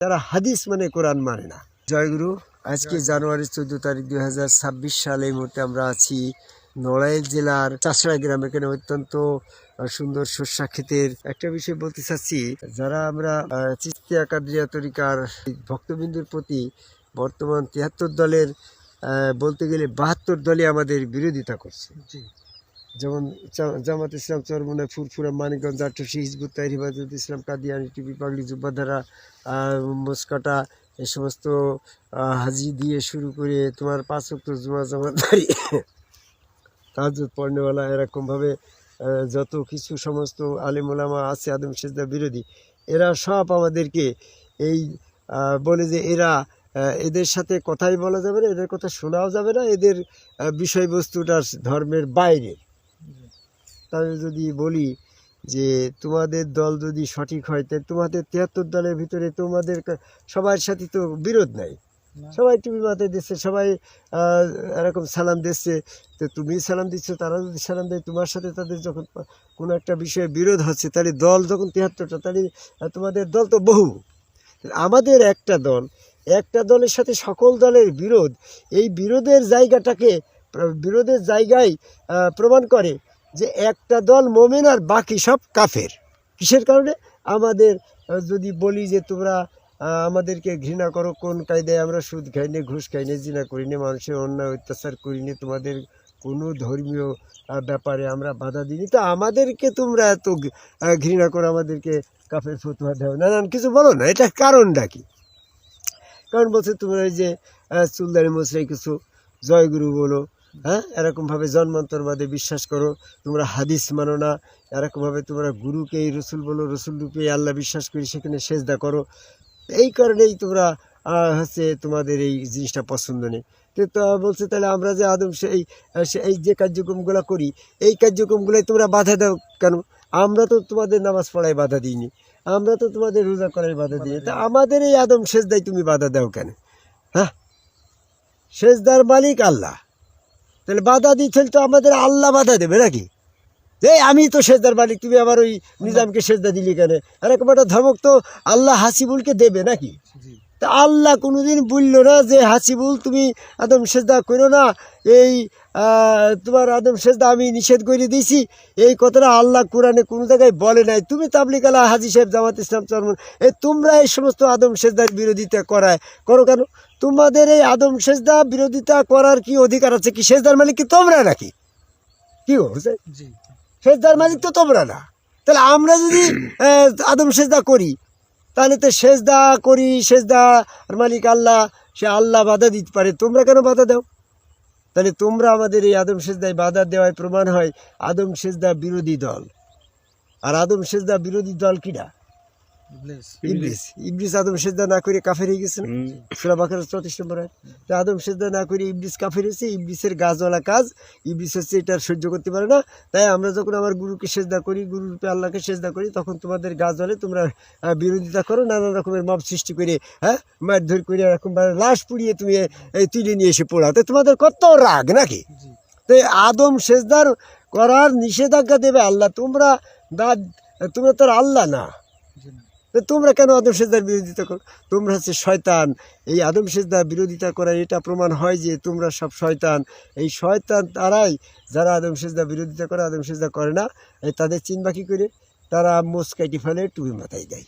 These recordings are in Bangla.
তারা হাদিস মানে কোরআন মানে না। জয়গুরু। আজকে জানুয়ারি 14 তারিখ 2026 সালে এই মুহূর্তে আমরা আছি নড়াইল জেলার চাষড়া গ্রামে। এখানে অত্যন্ত সুন্দর শস্যা ক্ষেতের একটা বিষয় বলতে চাচ্ছি, যারা আমরা চিস্তিয়া কাদরিয়া তরিকার ভক্তবিন্দুর প্রতি বর্তমান 73 দলের বলতে গেলে 72 দলই আমাদের বিরোধিতা করছে। যেমন জামাত ইসলাম চরমোনাই, ফুরফুরা, মানিকগঞ্জ, আটশি, হিজবুত তাহরির, হিফাজত ইসলাম, কাদিয়ানী, টিপি, পাগড়ি, জুব্বাধারা, মোসকাটা, এই সমস্ত হাজি দিয়ে শুরু করে তোমার 5 ওয়াক্ত জুমা জামাতদারি, তাহাজ্জুদ পড়নেওয়ালা, এরকমভাবে যত কিছু সমস্ত আলেম ওলামা আছে আদম সেজদা বিরোধী, এরা সব আমাদেরকে এই বলে যে এদের সাথে কথাই বলা যাবে না, এদের কথা শোনাও যাবে না, এদের বিষয়বস্তুটা ধর্মের বাইরে। তাহলে যদি বলি যে তোমাদের দল যদি সঠিক হয়, তাই তোমাদের 73 দলের ভিতরে তোমাদের সবার সাথে তো বিরোধ নাই, সবাই টুপি মাথায় দিচ্ছে, সবাই এরকম সালাম দিচ্ছে, তো তুমি সালাম দিচ্ছ, তারা যদি সালাম দেয়, তোমার সাথে তাদের যখন কোনো একটা বিষয়ে বিরোধ হচ্ছে, তাহলে দল যখন 73টা, তাহলে তোমাদের দল তো বহু। আমাদের একটা দলের সাথে সকল দলের বিরোধ, এই বিরোধের জায়গায় প্রমাণ করে যে একটা দল মোমেন আর বাকি সব কাফের। কিসের কারণে? আমাদের যদি বলি যে তোমরা আমাদেরকে ঘৃণা করো, কোন কায়দায় আমরা সুদ খাইনি, ঘুষ খাইনি, জিনা করিনি, মানুষের অন্যায় অত্যাচার করিনি, তোমাদের কোনো ধর্মীয় ব্যাপারে আমরা বাধা দিইনি, তো আমাদেরকে তোমরা এত ঘৃণা করো, আমাদেরকে কাফের ফতোয়া দাও, নানান কিছু বলো না। এটা কারণটা কি? কারণ বলছে তোমরা এই যে চুলদারি মোছরাই কিছু জয়গুরু বলো, হ্যাঁ, এরকমভাবে জন্মান্তরবাদে বিশ্বাস করো, তোমরা হাদিস মানো না, এরকমভাবে তোমরা গুরুকেই রসুল বলো, রসুল রূপে আল্লাহ বিশ্বাস করি, সেখানে সেজদা করো। এই কারণেই তোমরা তোমাদের এই জিনিসটা পছন্দ নেই। তো বলছে তাহলে আমরা যে আদম এই যে কার্যক্রমগুলো করি, এই কার্যক্রমগুলোই তোমরা বাধা দাও কেন? আমরা তো তোমাদের নামাজ পড়ায় বাধা দিইনি, আমরা তো তোমাদের রোজা করায় বাধা দিই, তা আমাদের এই আদম সেজদায় তুমি বাধা দাও কেন? হ্যাঁ, সেজদার মালিক আল্লাহ, তাহলে বাধা দিচ্ছেন তো আমাদের আল্লাহ বাধা দেবে নাকি? এই আমি তো সেজদার মালিক, তুমি আবার ওই নিজামকে সেজদা দিলি কেন? এরকম একটা ধমক তো আল্লাহ হাসিবুলকে দেবে নাকি? তা আল্লাহ কোনোদিন বলল না যে হাসিবুল তুমি আদম সেজদা করো না, এই তোমার আদম সেজদা আমি নিষেধ করে দিয়েছি, এই কথাটা আল্লাহ কোরআনে কোনো জায়গায় বলে নাই। তুমি তাবলিগ আলা, হাজি সাহেব, জামাত ইসলাম চরমন, তোমরা এই সমস্ত আদম সেজদার বিরোধিতা করো কেন? তোমাদের এই আদম সেজদা বিরোধিতা করার কি অধিকার আছে? কি সেজদার মালিক কি তোমরা নাকি? কি বলছে? সেজদার মালিক তো তোমরা না। তাহলে আমরা যদি আদম সেজদা করি, তাহলে তো সেজদার মালিক আল্লাহ, সে আল্লাহ বাধা দিতে পারে, তোমরা কেন বাধা দাও? তাহলে তোমরা আমাদের এই আদম সেজদায় বাধা দেওয়ায় প্রমাণ হয় আদম সেজদা বিরোধী দল। আর আদম সেজদা বিরোধী দল কিনা? ইবলিস আদম সেজদা না করে কাফের হয়ে গেছে না? সূরা বাকারা 34 নম্বর আয়াত। আদম সেজদা না করে ইবলিস কাফের হয়েছে। ইবলিসের গাছওয়ালা কাজ, ইবলিস হচ্ছে এটা সহ্য করতে পারে না। তাই আমরা যখন আমার গুরুকে সেজদা করি, গুরুরূপে আল্লাহকে সেজদা করি, তখন তোমাদের গাছওয়ালে তোমরা বিরোধিতা করো, নানান রকমের মব সৃষ্টি করে, হ্যাঁ, মারধর করে, এরকম লাশ পুড়িয়ে তুমি তুলে নিয়ে এসে পোড়াও। তো তোমাদের কত রাগ নাকি? তো আদম সেজদার করার নিষেধাজ্ঞা দেবে আল্লাহ, তোমরা তো আল্লাহ না, তোমরা কেন আদম সেজদার বিরোধিতা করো? তোমরা হচ্ছে শয়তান। এই আদম সেজদার বিরোধিতা করার এটা প্রমাণ হয় যে তোমরা সব শয়তান। এই শয়তান তারাই যারা আদম সেজদার বিরোধিতা করে, আদম সেজদা করে না, তাদের চিনবা কি করে? তারা মোচ কাটি ফেলে, টুপি মাথায় দেয়,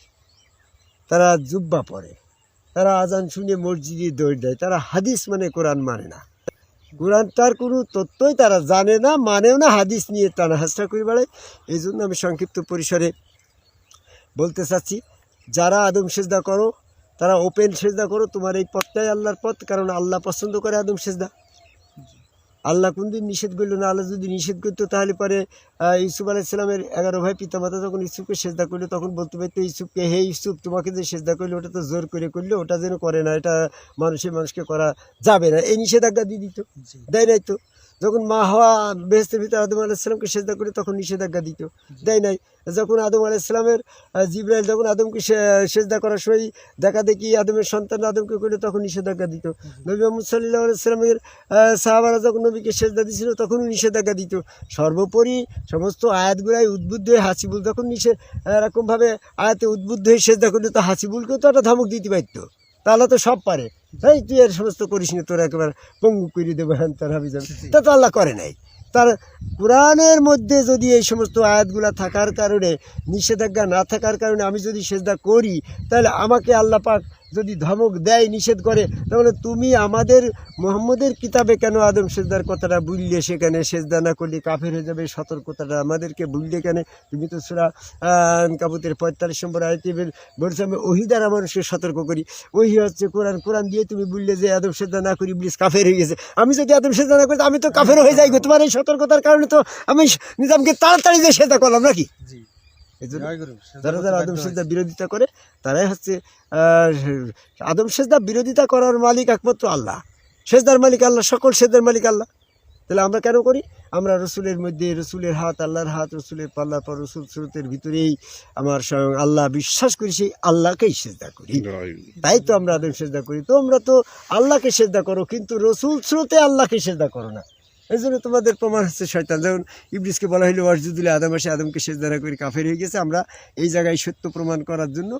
তারা জুব্বা পরে, তারা আজান শুনে মসজিদে দৌড় দেয়, তারা হাদিস মানে কোরআন মানে না, কোরআনটার কোনো তত্ত্বই তারা জানে না, মানেও না, হাদিস নিয়ে টানা হাসটা করে বেড়ায়। এই জন্য আমি সংক্ষিপ্ত পরিসরে বলতে চাচ্ছি, যারা আদম সেজদা করো, তারা ওপেন সেজদা করো, তোমার এই পথটাই আল্লাহর পথ, কারণ আল্লাহ পছন্দ করে আদম সেজদা। আল্লাহ কোনদিন নিষেধ করলো না। আল্লাহ যদি নিষেধ করতো, তাহলে পরে ইউসুফ আলাইহিসসালামের 11 ভাই পিতামাতা যখন ইউসুফকে সেজদা করলো, তখন বলতে পারতো ইউসুফকে, হে ইউসুফ, তোমাকে যে সেজদা করলো ওটা তো জোর করে করলো, ওটা যেন করে না, এটা মানুষকে করা যাবে না, এই নিষেধাজ্ঞা দিয়ে দিত, দেয় নাই তো। যখন মা হাওয়া বেহেশতের ভিতরে আদম আলাইসাল্লামকে সেজদা করে তখন নিষেধাজ্ঞা দিত, দেয় নাই। যখন আদম আলাইসাল্লামের জিবরাইল যখন আদমকে সেজদা করার সময় দেখা দেখি আদমের সন্তান আদমকে করলে তখন নিষেধাজ্ঞা দিত। নবী মুহাম্মদ সাল্লাল্লাহু আলাইহি সাল্লামের সাহাবারা যখন নবীকে সেজদা দিয়েছিল তখনও নিষেধাজ্ঞা দিত। সর্বোপরি সমস্ত আয়াতগুলাই উদ্বুদ্ধ হয়ে হাসিবুল যখন এরকমভাবে আয়াতে উদ্বুদ্ধ হয়ে সেজদা করলে তো হাসিবুলকেও তো একটা ধমক দিতে পারত, তাহলে তো সব পারে, এই তুই এর সমস্ত করিস নি, তোর একেবারে পঙ্গু করে দেবো হ্যান তার হাবি যাবে, তা তো আল্লাহ করে নাই। তার কোরআনের মধ্যে যদি এই সমস্ত আয়াতগুলা থাকার কারণে, নিষেধাজ্ঞা না থাকার কারণে আমি যদি সেজদা করি, তাহলে আমাকে আল্লাহ পাক যদি ধমক দেয়, নিষেধ করে, তাহলে তুমি আমাদের মুহাম্মদের কিতাবে কেন আদম সেজদার কথাটা বুঝলে, সেখানে সেজদা না করলে কাফের হয়ে যাবে সতর্কতাটা আমাদেরকে বুঝলে কেন? তুমি তো সূরা আনকাবুতের 45 নম্বর আয়াতে বলছে আমি ওহী দ্বারা মানুষকে সতর্ক করি। ওহী হচ্ছে কোরআন, কোরআন দিয়ে তুমি বুঝলে যে আদম সেজদা না করি ইবলিস কাফের হয়ে গেছে। আমি যদি আদম সেজদা না করি আমি তো কাফের হয়ে যাই গো, তোমার এই সতর্কতার কারণে তো আমি নিজামকে তাড়াতাড়ি যে সেজদা করলাম নাকি। যারা যারা আদম সেজদা বিরোধিতা করে তারাই হচ্ছে আদম সেজদা বিরোধিতা করার মালিক একমাত্র আল্লাহ, সেজদার মালিক আল্লাহ, সকল সেজদার মালিক আল্লাহ। তাহলে আমরা কেন করি? আমরা রসুলের মধ্যে, রসুলের হাত, আল্লাহর হাত, রসুলের পাল্লার পর রসুল স্রোতের ভিতরেই আমার স্বয়ং আল্লাহ বিশ্বাস করি, সেই আল্লাহকেই সেজদা করি। তাই তো আমরা আদম সেজদা করি। তোমরা তো আল্লাহকে সেজদা করো কিন্তু রসুল স্রোতে আল্লাহকে সেজদা করো না। এই জন্য তোমাদের প্রমাণ হচ্ছে শয়তান। যেমন ইবলিসকে বলা হইলো ওয়াসজুদুল আদম, আসে আদমকে সেজদা না করে কাফের হয়ে গেছে। আমরা এই জায়গায় সত্য প্রমাণ করার জন্য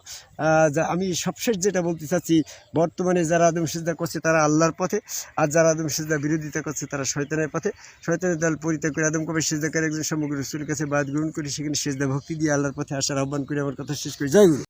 আমি সবশেষ যেটা বলতে চাচ্ছি, বর্তমানে যারা আদম সেজদা করছে তারা আল্লাহর পথে, আর যারা আদম সেজদা বিরোধিতা করছে তারা শয়তানের পথে। শয়তানের দল পরিত্যাগ করে আদম কবে সেজদা করে একজন সমগ্র রসুলের কাছে বাদ গ্রহণ করে সেখানে সেজদা ভক্তি দিয়ে আল্লাহর পথে আসার আহ্বান করে আমার কথা শেষ করি। জয় গুরু।